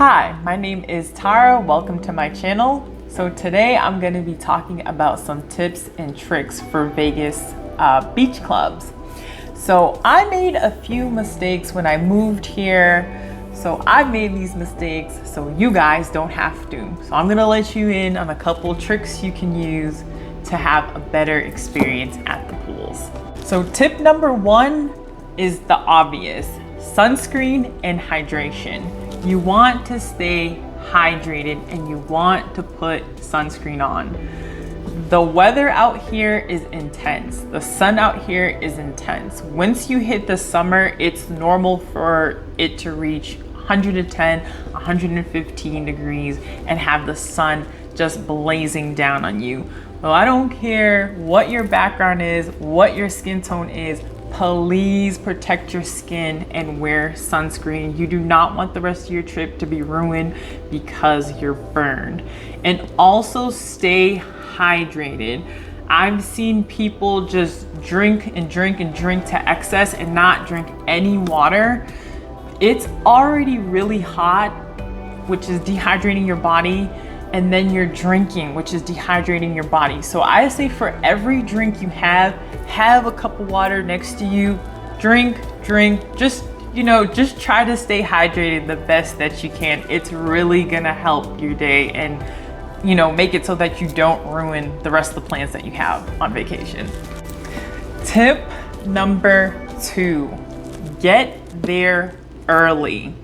Hi, my name is Tara. Welcome to my channel. So today I'm going to be talking about some tips and tricks for Vegas beach clubs. So I made a few mistakes when I moved here. So I made these mistakes so you guys don't have to. So I'm going to let you in on a couple tricks you can use to have a better experience at the pools. So tip number one is the obvious: sunscreen and hydration. You want to stay hydrated and you want to put sunscreen on. The weather out here is intense. The sun out here is intense. Once you hit the summer, it's normal for it to reach 110, 115 degrees and have the sun just blazing down on you. Well, I don't care what your background is, what your skin tone is, please protect your skin and wear sunscreen. You do not want the rest of your trip to be ruined because you're burned. And also stay hydrated. I've seen people just drink and drink and drink to excess and not drink any water. It's already really hot, which is dehydrating your body, and then you're drinking, which is dehydrating your body. So I say for every drink you have a cup of water next to you. Drink, just try to stay hydrated the best that you can. It's really gonna help your day and make it so that you don't ruin the rest of the plans that you have on vacation. Tip number two, get there early.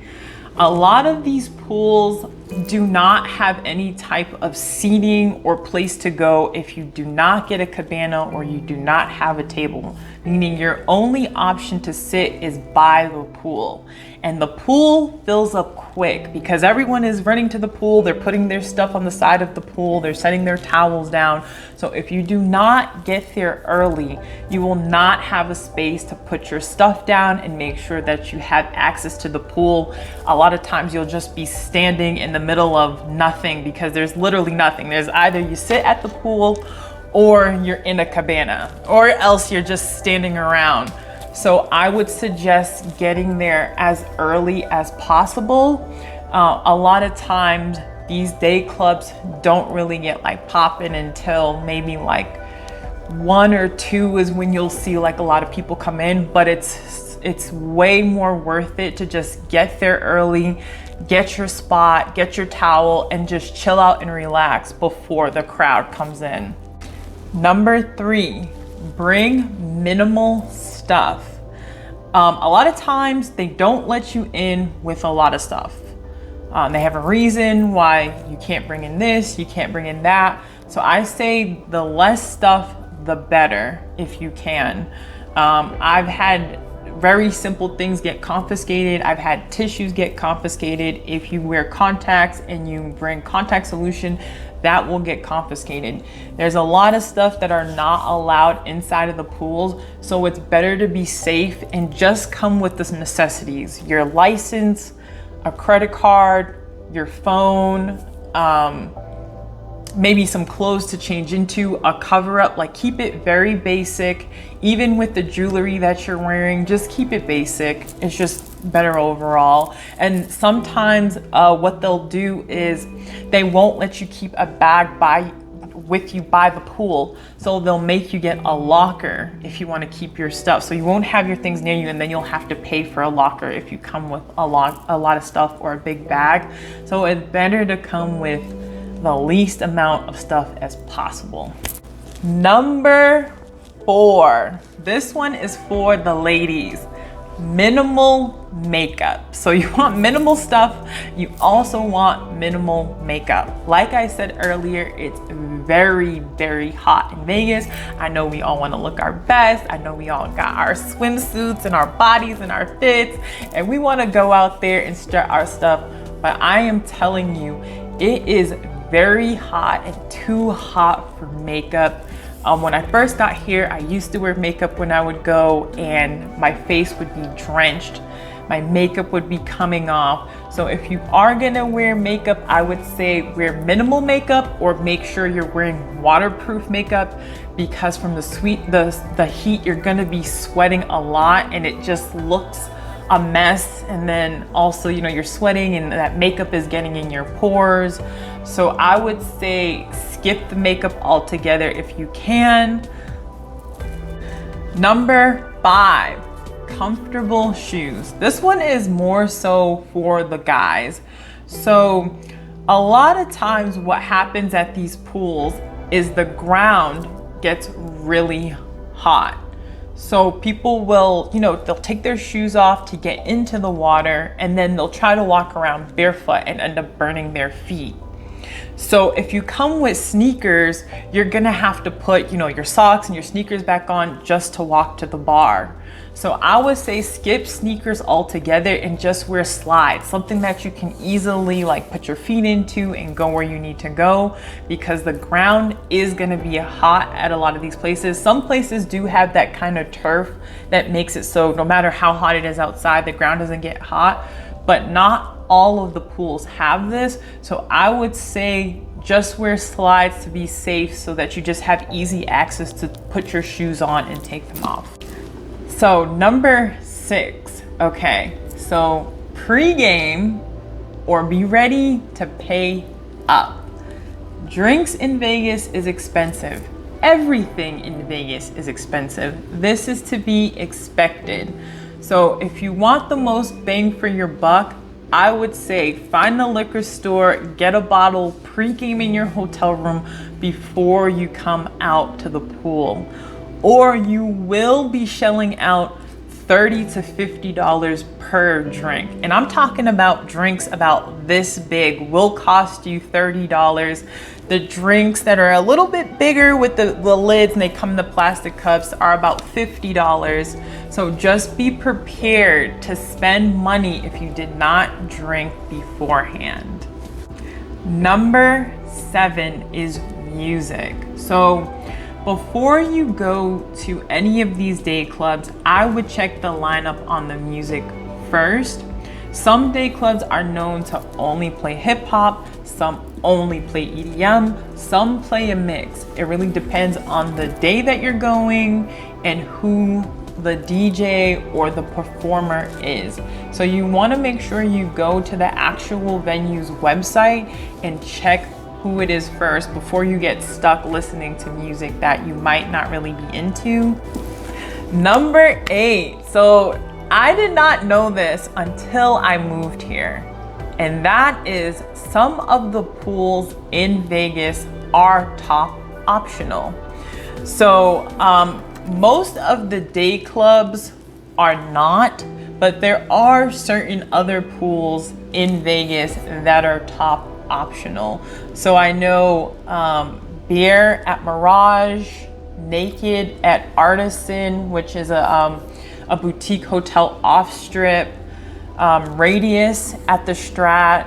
A lot of these pools do not have any type of seating or place to go if you do not get a cabana or you do not have a table, meaning your only option to sit is by the pool. And the pool fills up quick because everyone is running to the pool. They're putting their stuff on the side of the pool. They're setting their towels down. So if you do not get there early, you will not have a space to put your stuff down and make sure that you have access to the pool. A lot of times you'll just be standing in the middle of nothing because there's literally nothing. There's either you sit at the pool or you're in a cabana, or else you're just standing around. So I would suggest getting there as early as possible. A lot of times these day clubs don't really get popping until maybe 1 or 2 is when you'll see a lot of people come in, but it's way more worth it to just get there early, get your spot, get your towel, and just chill out and relax before the crowd comes in. Number 3, bring minimal stuff. A lot of times they don't let you in with a lot of stuff. They have a reason why you can't bring in this, you can't bring in that. So I say the less stuff, the better if you can. I've had very simple things get confiscated. I've had tissues get confiscated. If you wear contacts and you bring contact solution, that will get confiscated. There's a lot of stuff that are not allowed inside of the pools, so it's better to be safe and just come with the necessities: your license, a credit card, your phone, maybe some clothes to change into, a cover up. Keep it very basic. Even with the jewelry that you're wearing, just keep it basic. It's just better overall. And sometimes what they'll do is they won't let you keep a bag with you by the pool. So they'll make you get a locker if you want to keep your stuff. So you won't have your things near you, and then you'll have to pay for a locker if you come with a lot of stuff or a big bag. So it's better to come with the least amount of stuff as possible. Number 4, this one is for the ladies: minimal makeup. So you want minimal stuff, you also want minimal makeup. Like I said earlier, it's very, very hot in Vegas. I know we all want to look our best. I know we all got our swimsuits and our bodies and our fits, and we want to go out there and strut our stuff. But I am telling you, it is very hot and too hot for makeup. When I first got here, I used to wear makeup when I would go, and my face would be drenched. My makeup would be coming off. So if you are gonna wear makeup, I would say wear minimal makeup, or make sure you're wearing waterproof makeup, because from the heat, you're gonna be sweating a lot, and it just looks a mess, and then also, you know, you're sweating and that makeup is getting in your pores. So I would say skip the makeup altogether if you can. Number 5, comfortable shoes. This one is more so for the guys. So a lot of times what happens at these pools is the ground gets really hot. So people will, you know, they'll take their shoes off to get into the water, and then they'll try to walk around barefoot and end up burning their feet. So if you come with sneakers, you're gonna have to put, you know, your socks and your sneakers back on just to walk to the bar. So I would say skip sneakers altogether and just wear slides, something that you can easily like put your feet into and go where you need to go, because the ground is gonna be hot at a lot of these places. Some places do have that kind of turf that makes it so no matter how hot it is outside, the ground doesn't get hot, but not all of the pools have this. So I would say just wear slides to be safe, so that you just have easy access to put your shoes on and take them off. So number 6, okay, so pre-game or be ready to pay up. Drinks in Vegas is expensive. Everything in Vegas is expensive. This is to be expected. So if you want the most bang for your buck, I would say find the liquor store, get a bottle pre-game in your hotel room before you come out to the pool, or you will be shelling out $30 to $50 per drink. And I'm talking about drinks about this big will cost you $30. The drinks that are a little bit bigger with the lids and they come in the plastic cups are about $50. So just be prepared to spend money if you did not drink beforehand. Number 7 is music. So before you go to any of these day clubs, I would check the lineup on the music first. Some day clubs are known to only play hip hop, some only play EDM, some play a mix. It really depends on the day that you're going and who the DJ or the performer is. So you want to make sure you go to the actual venue's website and check who it is first before you get stuck listening to music that you might not really be into. Number 8. So I did not know this until I moved here, and that is some of the pools in Vegas are top optional. So most of the day clubs are not, but there are certain other pools in Vegas that are top optional. So I know Beer at Mirage, Naked at Artisan, which is a boutique hotel off strip, Radius at the Strat.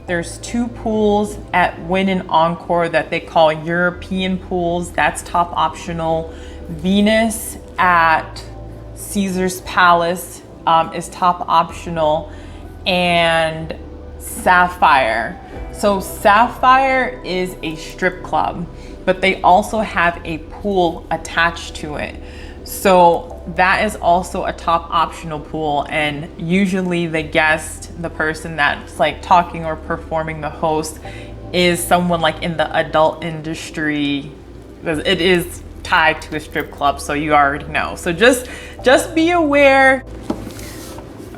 There's 2 pools at Wynn and Encore that they call European pools. That's top optional. Venus at Caesar's Palace is top optional, and Sapphire. So Sapphire is a strip club, but they also have a pool attached to it. So that is also a top optional pool, and usually the guest, the person that's like talking or performing, the host, is someone like in the adult industry. It is tied to a strip club, so you already know. So just be aware.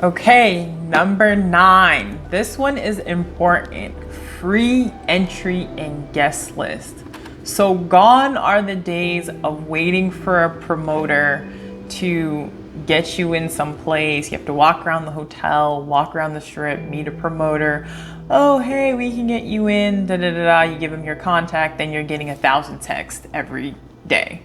Okay, number 9. This one is important. Free entry and guest list. So gone are the days of waiting for a promoter to get you in some place. You have to walk around the hotel, walk around the strip, meet a promoter. Oh, hey, we can get you in, da da da da. You give them your contact, then you're getting 1,000 texts every day.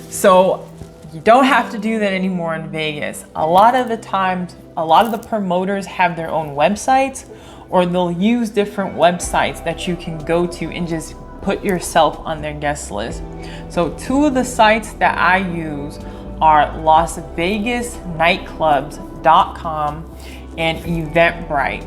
So you don't have to do that anymore in Vegas. A lot of the times, a lot of the promoters have their own websites, or they'll use different websites that you can go to and just put yourself on their guest list. So 2 of the sites that I use are LasVegasNightclubs.com and Eventbrite.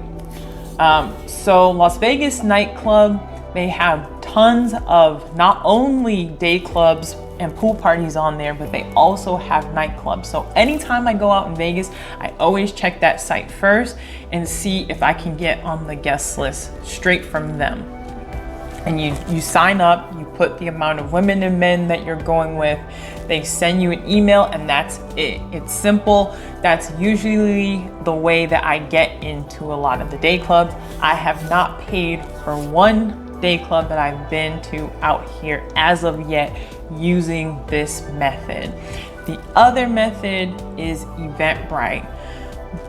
So Las Vegas Nightclub, they have tons of not only day clubs, and pool parties on there, but they also have nightclubs. So anytime I go out in Vegas, I always check that site first and see if I can get on the guest list straight from them. And you sign up, you put the amount of women and men that you're going with, they send you an email, and that's it. It's simple. That's usually the way that I get into a lot of the day clubs. I have not paid for one day club that I've been to out here as of yet using this method. The other method is Eventbrite.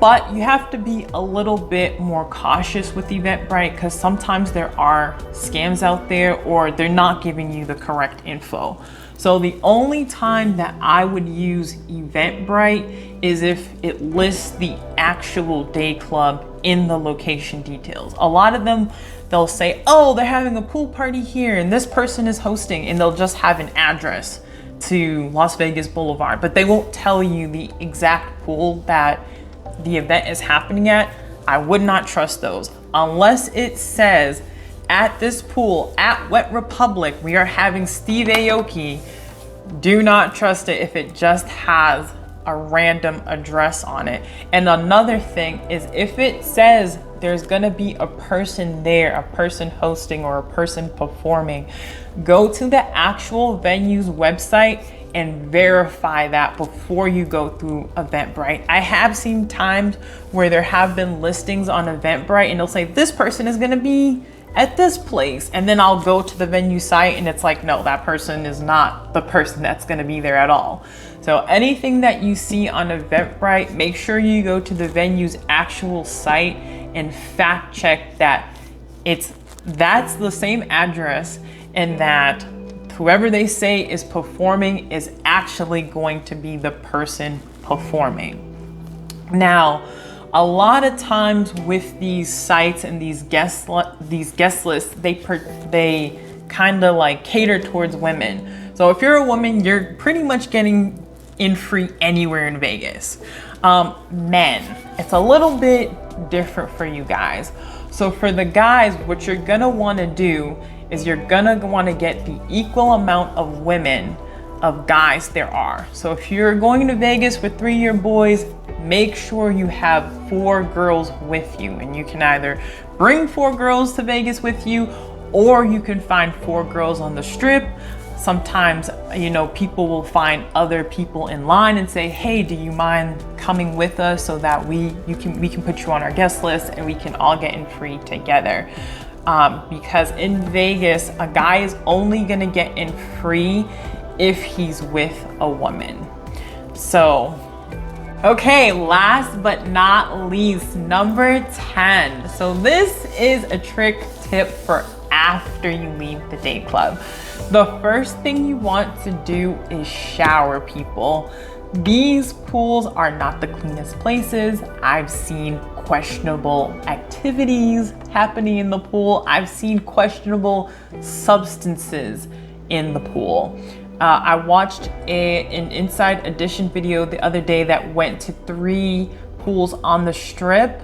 But you have to be a little bit more cautious with Eventbrite because sometimes there are scams out there or they're not giving you the correct info. So the only time that I would use Eventbrite is if it lists the actual day club in the location details. A lot of them, they'll say, oh, they're having a pool party here and this person is hosting, and they'll just have an address to Las Vegas Boulevard, but they won't tell you the exact pool that the event is happening at. I would not trust those unless it says at this pool at Wet Republic we are having Steve Aoki. Do not trust it if it just has a random address on it. And another thing is if it says there's gonna be a person there, a person hosting or a person performing, go to the actual venue's website and verify that before you go through Eventbrite. I have seen times where there have been listings on Eventbrite and they'll say this person is gonna be at this place, and then I'll go to the venue site and it's like, no, that person is not the person that's gonna be there at all. So anything that you see on Eventbrite, make sure you go to the venue's actual site and fact check that that's the same address and that whoever they say is performing is actually going to be the person performing. Now, a lot of times with these sites and these guest lists, they kind of like cater towards women. So if you're a woman, you're pretty much getting in free anywhere in Vegas. Men, it's a little bit different for you guys. So for the guys, what you're gonna wanna do is you're gonna wanna get the equal amount of women of guys there are. So if you're going to Vegas with 3 of your boys, make sure you have 4 girls with you, and you can either bring 4 girls to Vegas with you or you can find 4 girls on the strip. Sometimes, you know, people will find other people in line and say, hey, do you mind coming with us so that we can put you on our guest list and we can all get in free together. Because in Vegas, a guy is only gonna get in free if he's with a woman. So, okay, last but not least, number 10. So this is a trick tip for after you leave the day club. The first thing you want to do is shower, people. These pools are not the cleanest places. I've seen questionable activities happening in the pool. I've seen questionable substances in the pool. I watched an Inside Edition video the other day that went to 3 pools on the strip.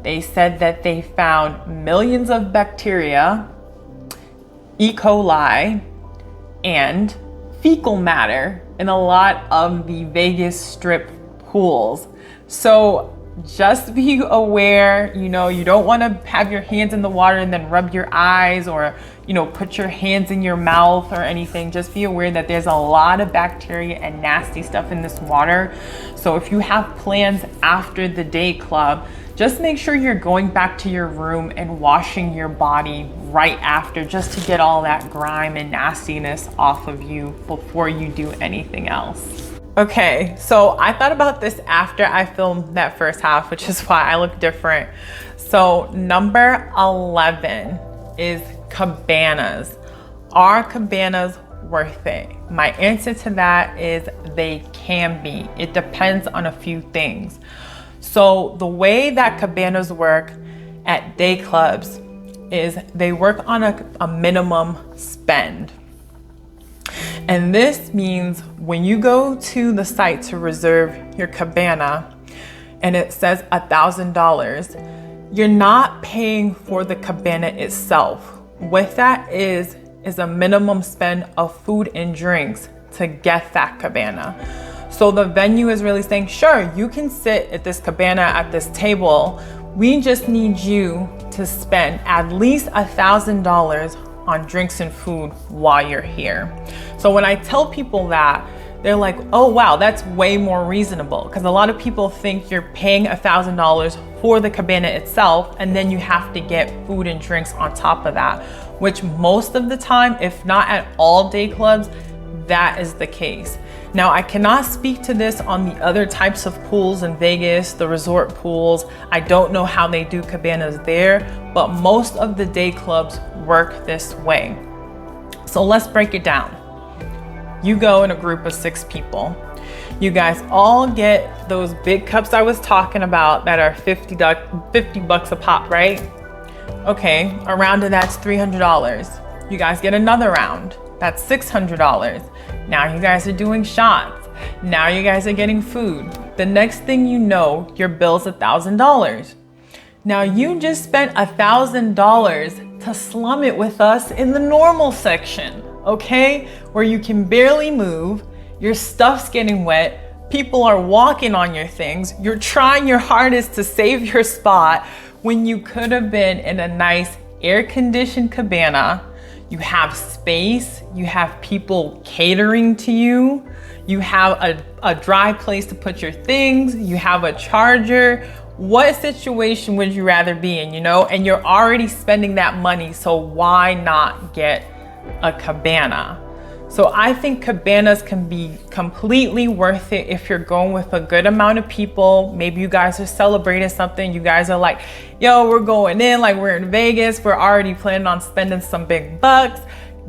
They said that they found millions of bacteria, E. coli, and fecal matter in a lot of the Vegas Strip pools. So just be aware, you know, you don't want to have your hands in the water and then rub your eyes or, you know, put your hands in your mouth or anything. Just be aware that there's a lot of bacteria and nasty stuff in this water. So if you have plans after the day club, just make sure you're going back to your room and washing your body right after, just to get all that grime and nastiness off of you before you do anything else. Okay, so I thought about this after I filmed that first half, which is why I look different. So number 11 is cabanas. Are cabanas worth it? My answer to that is they can be. It depends on a few things. So the way that cabanas work at day clubs is they work on a minimum spend. And this means when you go to the site to reserve your cabana and it says $1,000, you're not paying for the cabana itself. What that is a minimum spend of food and drinks to get that cabana. So the venue is really saying, sure, you can sit at this cabana at this table. We just need you to spend at least $1,000 on drinks and food while you're here. So when I tell people that, they're like, oh wow, that's way more reasonable. Because a lot of people think you're paying $1,000 for the cabana itself, and then you have to get food and drinks on top of that, which most of the time, if not at all day clubs, that is the case. Now, I cannot speak to this on the other types of pools in Vegas, the resort pools. I don't know how they do cabanas there, but most of the day clubs work this way. So let's break it down. You go in a group of 6 people. You guys all get those big cups I was talking about that are $50 a pop, right? Okay, a round of that's $300. You guys get another round. That's $600. Now you guys are doing shots. Now you guys are getting food. The next thing you know, your bill's $1,000. Now you just spent $1,000 to slum it with us in the normal section, okay? Where you can barely move, your stuff's getting wet, people are walking on your things, you're trying your hardest to save your spot when you could have been in a nice air-conditioned cabana. You have space, you have people catering to you, you have a dry place to put your things, you have a charger. What situation would you rather be in, you know? And you're already spending that money, so why not get a cabana? So I think cabanas can be completely worth it if you're going with a good amount of people. Maybe you guys are celebrating something. You guys are like, yo, we're going in, like we're in Vegas. We're already planning on spending some big bucks.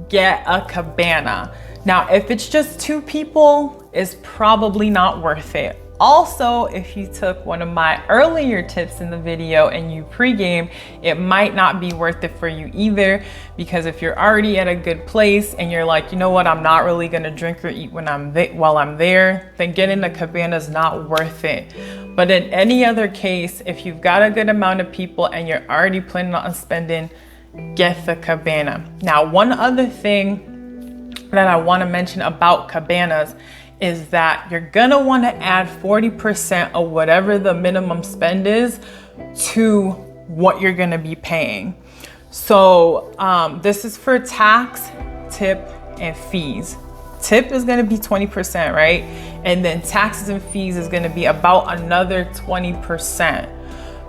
Get a cabana. Now, if it's just 2 people, it's probably not worth it. Also, if you took one of my earlier tips in the video and you pregame, it might not be worth it for you either, because if you're already at a good place and you're like, you know what, I'm not really gonna drink or eat when while I'm there, then getting a cabana is not worth it. But in any other case, if you've got a good amount of people and you're already planning on spending, get the cabana. Now, one other thing that I wanna mention about cabanas is that you're gonna wanna add 40% of whatever the minimum spend is to what you're gonna be paying. So this is for tax, tip, and fees. Tip is gonna be 20%, right? And then taxes and fees is gonna be about another 20%.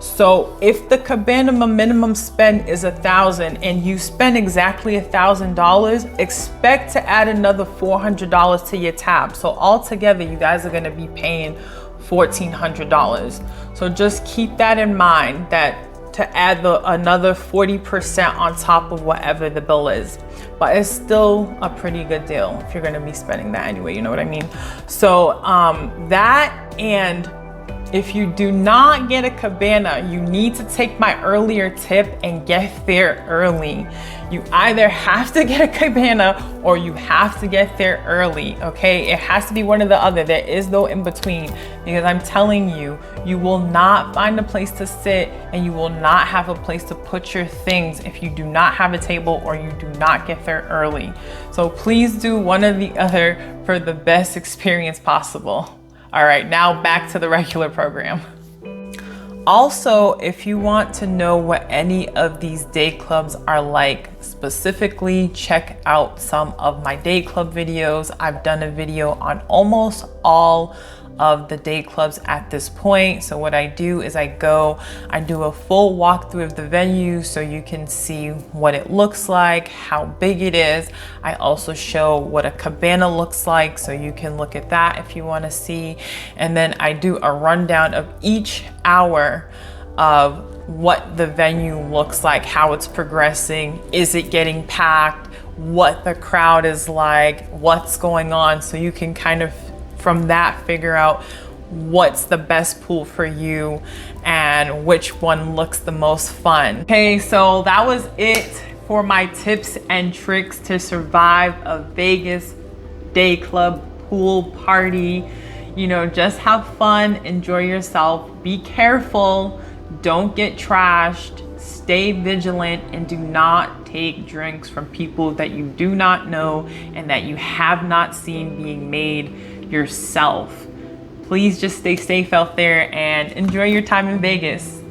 So if the cabana minimum spend is $1,000 and you spend exactly $1,000, expect to add another $400 to your tab. So altogether, you guys are gonna be paying $1,400. So just keep that in mind, that to add another 40% on top of whatever the bill is. But it's still a pretty good deal if you're gonna be spending that anyway, you know what I mean? So that, and if you do not get a cabana, you need to take my earlier tip and get there early. You either have to get a cabana or you have to get there early, okay? It has to be one or the other. There is no in between, because I'm telling you, you will not find a place to sit and you will not have a place to put your things if you do not have a table or you do not get there early. So please do one or the other for the best experience possible. All right, now back to the regular program. Also, if you want to know what any of these day clubs are like specifically, check out some of my day club videos. I've done a video on almost all of the day clubs at this point. So what I do is I do a full walkthrough of the venue so you can see what it looks like, how big it is. I also show what a cabana looks like, so you can look at that if you want to see. And then I do a rundown of each hour of what the venue looks like, how it's progressing, is it getting packed, what the crowd is like, what's going on, so you can kind of from that figure out what's the best pool for you and which one looks the most fun. Okay, so that was it for my tips and tricks to survive a Vegas day club pool party. You know, just have fun, enjoy yourself, be careful, don't get trashed, stay vigilant and do not take drinks from people that you do not know and that you have not seen being made yourself. Please just stay safe out there and enjoy your time in Vegas.